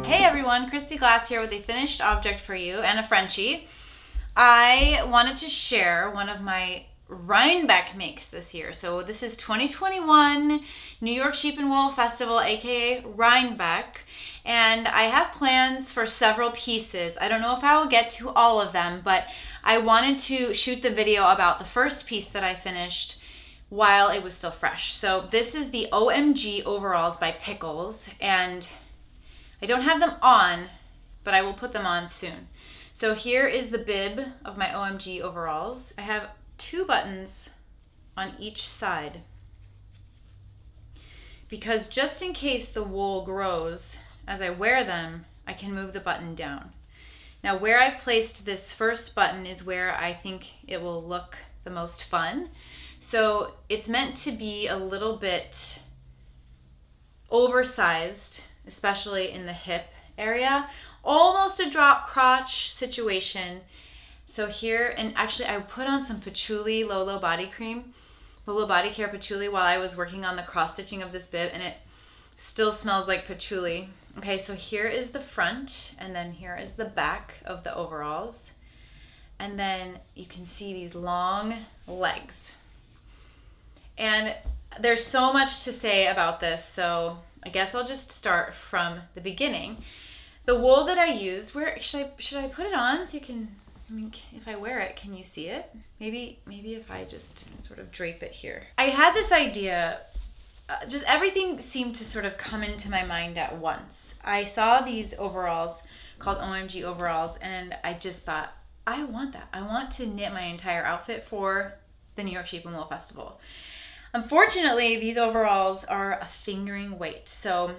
Hey everyone, Kristyglass here with a finished object for you and a Frenchie. I wanted to share one of my Rhinebeck makes this year. So this is 2021 New York Sheep and Wool Festival, aka Rhinebeck, and I have plans for several pieces. I don't know if I will get to all of them, but I wanted to shoot the video about the first piece that I finished while it was still fresh. So this is the OMG overalls by Pickles, and I don't have them on, but I will put them on soon. So here is the bib of my OMG overalls. I have 2 buttons on each side because just in case the wool grows as I wear them, I can move the button down. Now where I've placed this first button is where I think it will look the most fun. So it's meant to be a little bit oversized, especially in the hip area, almost a drop crotch situation. So here, and actually I put on some patchouli Lolo body cream, Lolo body care patchouli while I was working on the cross stitching of this bib, and it still smells like patchouli. Okay, so here is the front, and then here is the back of the overalls. And then you can see these long legs. And there's so much to say about this, so I guess I'll just start from the beginning. The wool that I use, where should I put it on so you can, I mean, if I wear it, can you see it? Maybe if I just sort of drape it here. I had this idea, just everything seemed to sort of come into my mind at once. I saw these overalls called OMG overalls, and I just thought, I want that. I want to knit my entire outfit for the New York Sheep and Wool Festival. Unfortunately, these overalls are a fingering weight. So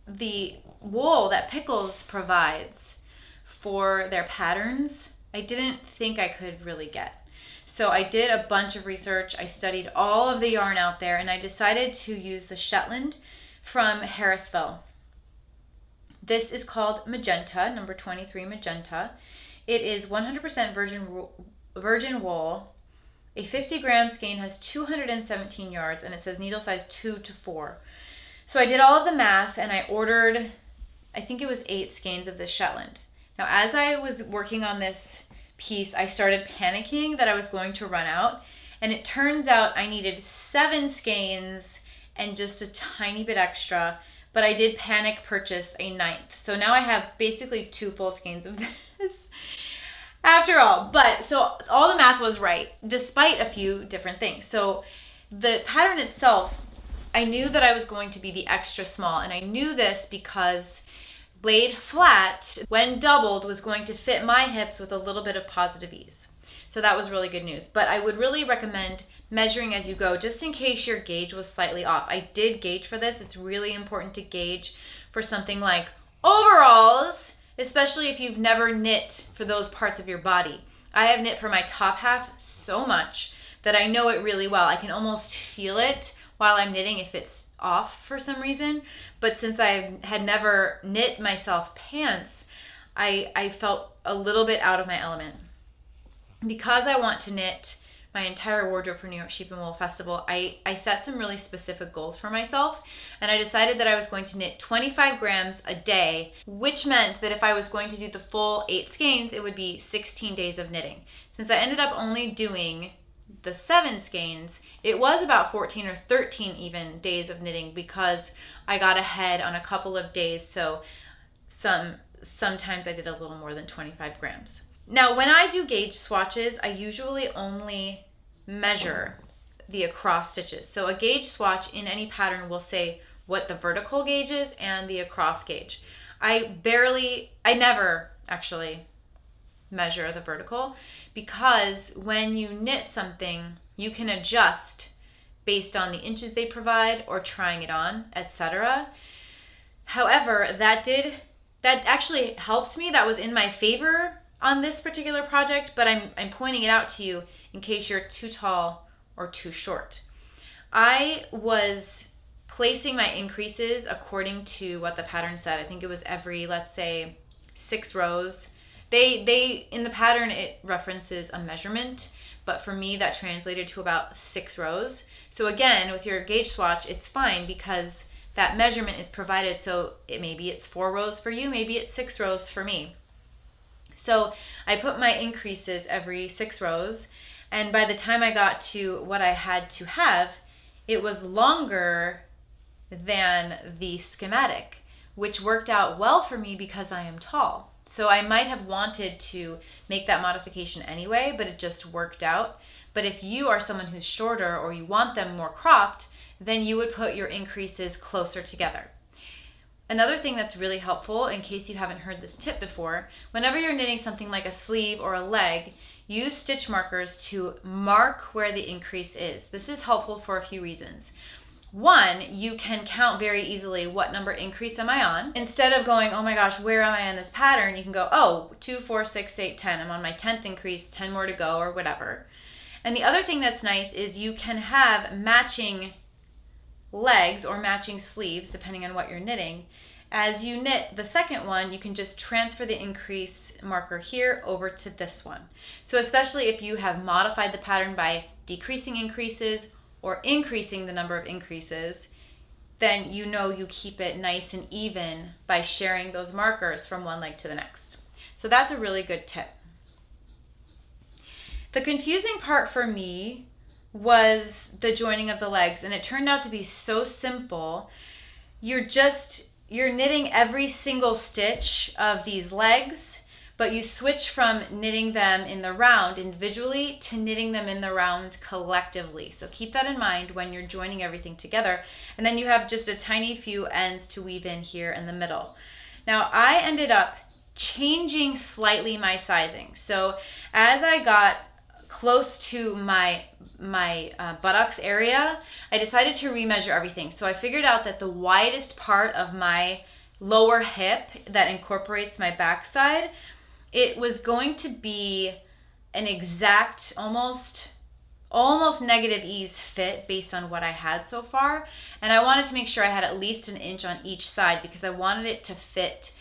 the wool that Pickles provides for their patterns, I didn't think I could really get. So I did a bunch of research. I studied all of the yarn out there, and I decided to use the Shetland from Harrisville. This is called Magenta, number 23 Magenta. It is 100% virgin wool. A 50-gram skein has 217 yards, and it says needle size 2 to 4. So I did all of the math, and I ordered, I think it was 8 skeins of this Shetland. Now, as I was working on this piece, I started panicking that I was going to run out, and it turns out I needed 7 skeins and just a tiny bit extra, but I did panic purchase a 9th. So now I have basically 2 full skeins of this. After all, but so all the math was right, despite a few different things. So the pattern itself, I knew that I was going to be the extra small, and I knew this because laid flat, when doubled, was going to fit my hips with a little bit of positive ease. So that was really good news. But I would really recommend measuring as you go, just in case your gauge was slightly off. I did gauge for this. It's really important to gauge for something like overalls, especially if you've never knit for those parts of your body. I have knit for my top half so much that I know it really well. I can almost feel it while I'm knitting if it's off for some reason. But since I had never knit myself pants, I felt a little bit out of my element. Because I want to knit my entire wardrobe for New York Sheep and Wool Festival, I set some really specific goals for myself, and I decided that I was going to knit 25 grams a day, which meant that if I was going to do the full 8 skeins, it would be 16 days of knitting. Since I ended up only doing the 7 skeins, it was about 14 or 13 even days of knitting because I got ahead on a couple of days, so sometimes I did a little more than 25 grams. Now, when I do gauge swatches, I usually only measure the across stitches. So a gauge swatch in any pattern will say what the vertical gauge is and the across gauge. I never actually measure the vertical because when you knit something, you can adjust based on the inches they provide or trying it on, etc. However, that actually helped me. That was in my favor on this particular project, but I'm pointing it out to you in case you're too tall or too short. I was placing my increases according to what the pattern said. I think it was every, let's say, 6 rows They in the pattern, it references a measurement, but for me that translated to about 6 rows. So again, with your gauge swatch, it's fine because that measurement is provided. So maybe it's 4 rows for you, maybe it's 6 rows for me. So I put my increases every 6 rows, and by the time I got to what I had to have, it was longer than the schematic, which worked out well for me because I am tall. So I might have wanted to make that modification anyway, but it just worked out. But if you are someone who's shorter or you want them more cropped, then you would put your increases closer together. Another thing that's really helpful, in case you haven't heard this tip before, whenever you're knitting something like a sleeve or a leg, use stitch markers to mark where the increase is. This is helpful for a few reasons. One, you can count very easily what number increase am I on. Instead of going, oh my gosh, where am I in this pattern? You can go, oh, 2, 4, 6, 8, 10. I'm on my 10th increase, 10 more to go, or whatever. And the other thing that's nice is you can have matching legs or matching sleeves, depending on what you're knitting. As you knit the second one, you can just transfer the increase marker here over to this one. So especially if you have modified the pattern by decreasing increases or increasing the number of increases, then you know you keep it nice and even by sharing those markers from one leg to the next. So that's a really good tip. The confusing part for me was the joining of the legs, and it turned out to be so simple. You're knitting every single stitch of these legs, but you switch from knitting them in the round individually to knitting them in the round collectively. So keep that in mind when you're joining everything together. And then you have just a tiny few ends to weave in here in the middle. Now I ended up changing slightly my sizing. So as I got close to my buttocks area, I decided to remeasure everything. So I figured out that the widest part of my lower hip that incorporates my backside, it was going to be an exact, almost negative ease fit based on what I had so far. And I wanted to make sure I had at least an inch on each side because I wanted it to fit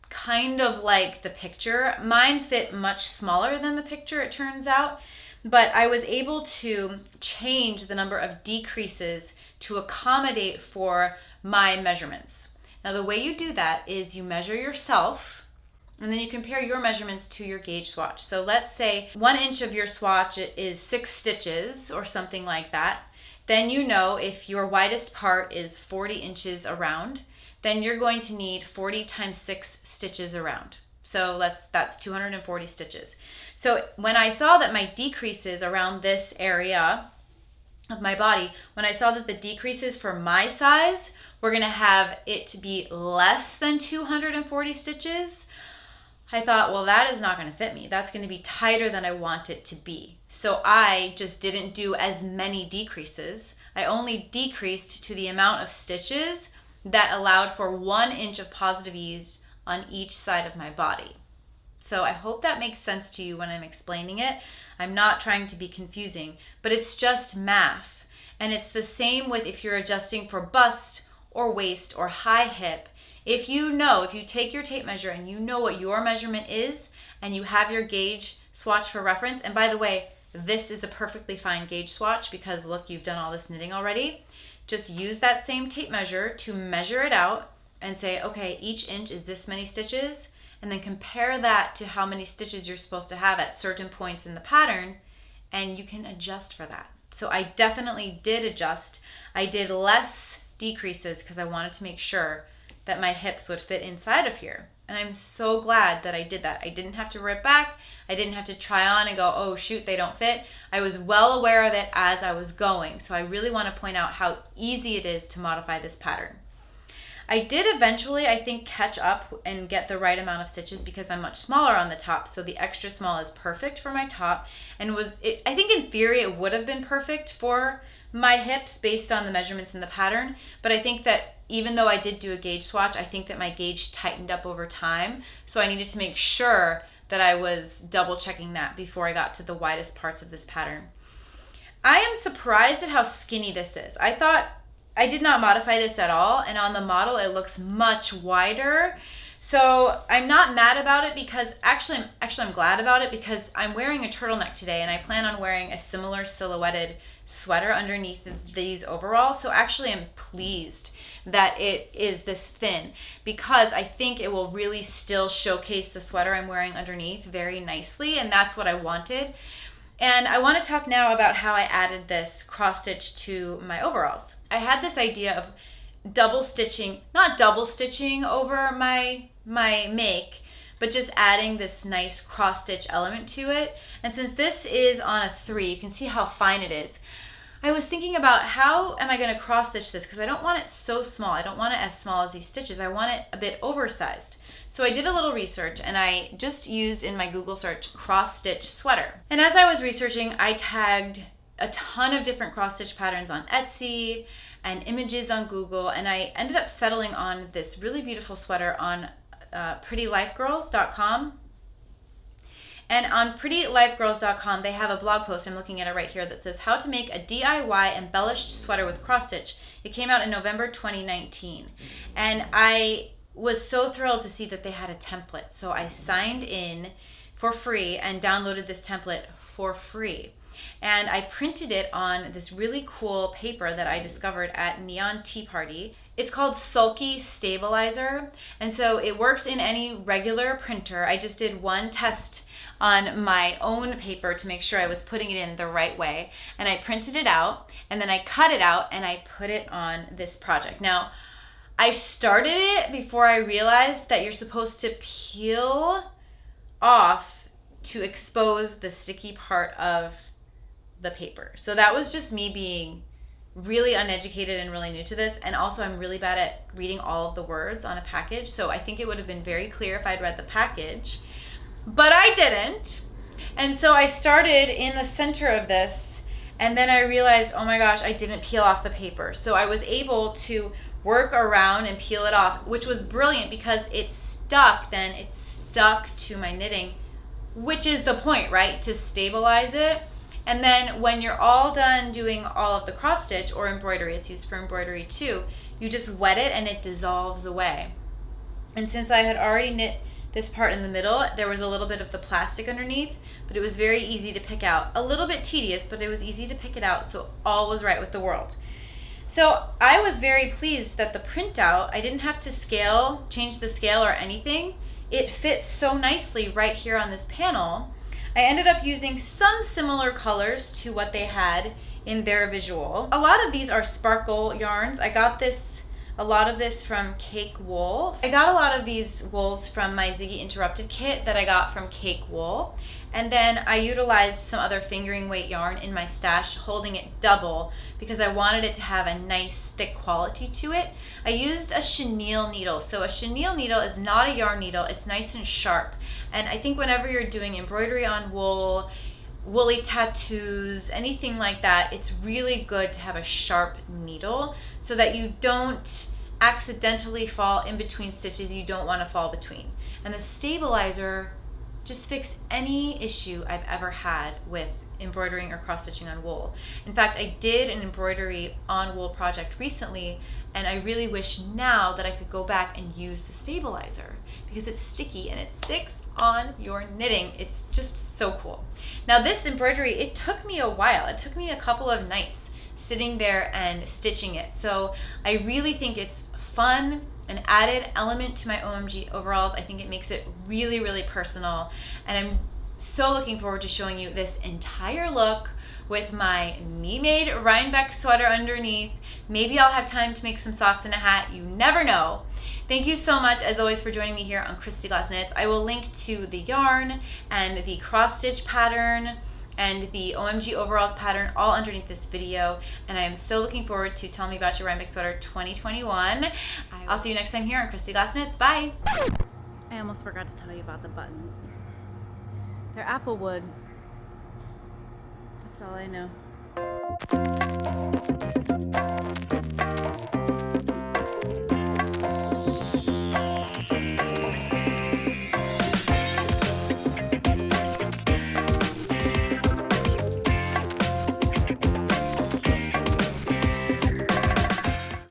kind of like the picture. Mine fit much smaller than the picture, it turns out. But I was able to change the number of decreases to accommodate for my measurements. Now the way you do that is you measure yourself and then you compare your measurements to your gauge swatch. So let's say 1 inch of your swatch is 6 stitches or something like that. Then you know if your widest part is 40 inches around, then you're going to need 40 times 6 stitches around. So that's 240 stitches. So when I saw that my decreases around this area of my body, when I saw that the decreases for my size were going to have it to be less than 240 stitches, I thought, well, that is not going to fit me. That's going to be tighter than I want it to be. So I just didn't do as many decreases. I only decreased to the amount of stitches that allowed for 1 inch of positive ease on each side of my body. So I hope that makes sense to you when I'm explaining it. I'm not trying to be confusing, but it's just math. And it's the same with if you're adjusting for bust or waist or high hip. If you take your tape measure and you know what your measurement is and you have your gauge swatch for reference, and by the way, this is a perfectly fine gauge swatch because look, you've done all this knitting already. Just use that same tape measure to measure it out and say, okay, each inch is this many stitches, and then compare that to how many stitches you're supposed to have at certain points in the pattern, and you can adjust for that. So I definitely did adjust. I did less decreases because I wanted to make sure that my hips would fit inside of here. And I'm so glad that I did that. I didn't have to rip back. I didn't have to try on and go, oh shoot, they don't fit. I was well aware of it as I was going. So I really want to point out how easy it is to modify this pattern. I did eventually, I think, catch up and get the right amount of stitches because I'm much smaller on the top. So the extra small is perfect for my top. And I think in theory it would have been perfect for my hips based on the measurements in the pattern. But I think that even though I did do a gauge swatch, I think that my gauge tightened up over time. So I needed to make sure that I was double checking that before I got to the widest parts of this pattern. I am surprised at how skinny this is. I thought I did not modify this at all, and on the model it looks much wider. So I'm not mad about it because actually I'm glad about it because I'm wearing a turtleneck today and I plan on wearing a similar silhouetted sweater underneath these overalls. So actually I'm pleased that it is this thin because I think it will really still showcase the sweater I'm wearing underneath very nicely, and that's what I wanted. And I want to talk now about how I added this cross stitch to my overalls. I had this idea of not double stitching over my make, but just adding this nice cross stitch element to it. And since this is on a 3, you can see how fine it is. I was thinking about how am I going to cross stitch this because I don't want it so small. I don't want it as small as these stitches. I want it a bit oversized. So I did a little research and I just used in my Google search cross stitch sweater. And as I was researching, I tagged a ton of different cross stitch patterns on Etsy and images on Google, and I ended up settling on this really beautiful sweater on prettylifegirls.com. And on prettylifegirls.com, they have a blog post, I'm looking at it right here, that says how to make a DIY embellished sweater with cross stitch. It came out in November 2019. And I was so thrilled to see that they had a template. So I signed in for free and downloaded this template for free. And I printed it on this really cool paper that I discovered at Neon Tea Party. It's called Sulky Stabilizer, and so it works in any regular printer. I just did one test on my own paper to make sure I was putting it in the right way, and I printed it out, and then I cut it out, and I put it on this project. Now, I started it before I realized that you're supposed to peel off to expose the sticky part of the paper. So that was just me being really uneducated and really new to this, and also I'm really bad at reading all of the words on a package, so I think it would have been very clear if I'd read the package, but I didn't. And so I started in the center of this, and then I realized, oh my gosh, I didn't peel off the paper. So I was able to work around and peel it off, which was brilliant because it stuck to my knitting, which is the point, right? To stabilize it. And then when you're all done doing all of the cross stitch or embroidery, it's used for embroidery too, you just wet it and it dissolves away. And since I had already knit this part in the middle, there was a little bit of the plastic underneath, but it was very easy to pick out. A little bit tedious, but it was easy to pick it out, so all was right with the world. So I was very pleased that the printout, I didn't have to change the scale or anything. It fits so nicely right here on this panel. I ended up using some similar colors to what they had in their visual. A lot of these are sparkle yarns. I got a lot of this from Cake Wool. I got a lot of these wools from my Ziggy Interrupted kit that I got from Cake Wool. And then I utilized some other fingering weight yarn in my stash, holding it double because I wanted it to have a nice thick quality to it. I used a chenille needle. So a chenille needle is not a yarn needle, it's nice and sharp. And I think whenever you're doing embroidery on wool, woolly tattoos, anything like that, it's really good to have a sharp needle so that you don't accidentally fall in between stitches you don't want to fall between. And the stabilizer just fixed any issue I've ever had with embroidering or cross stitching on wool. In fact, I did an embroidery on wool project recently, and I really wish now that I could go back and use the stabilizer because it's sticky and it sticks on your knitting. It's just so cool. Now this embroidery, it took me a while. It took me a couple of nights sitting there and stitching it. So I really think it's fun, an added element to my OMG overalls. I think it makes it really, really personal. And I'm so looking forward to showing you this entire look with my me-made Rhinebeck sweater underneath. Maybe I'll have time to make some socks and a hat. You never know. Thank you so much, as always, for joining me here on Kristyglass Knits. I will link to the yarn and the cross-stitch pattern and the OMG overalls pattern all underneath this video. And I am so looking forward to Tell Me About Your Rhinebeck Sweater 2021. I'll see you next time here on Kristyglass Knits. Bye! I almost forgot to tell you about the buttons. They're apple wood. That's all I know.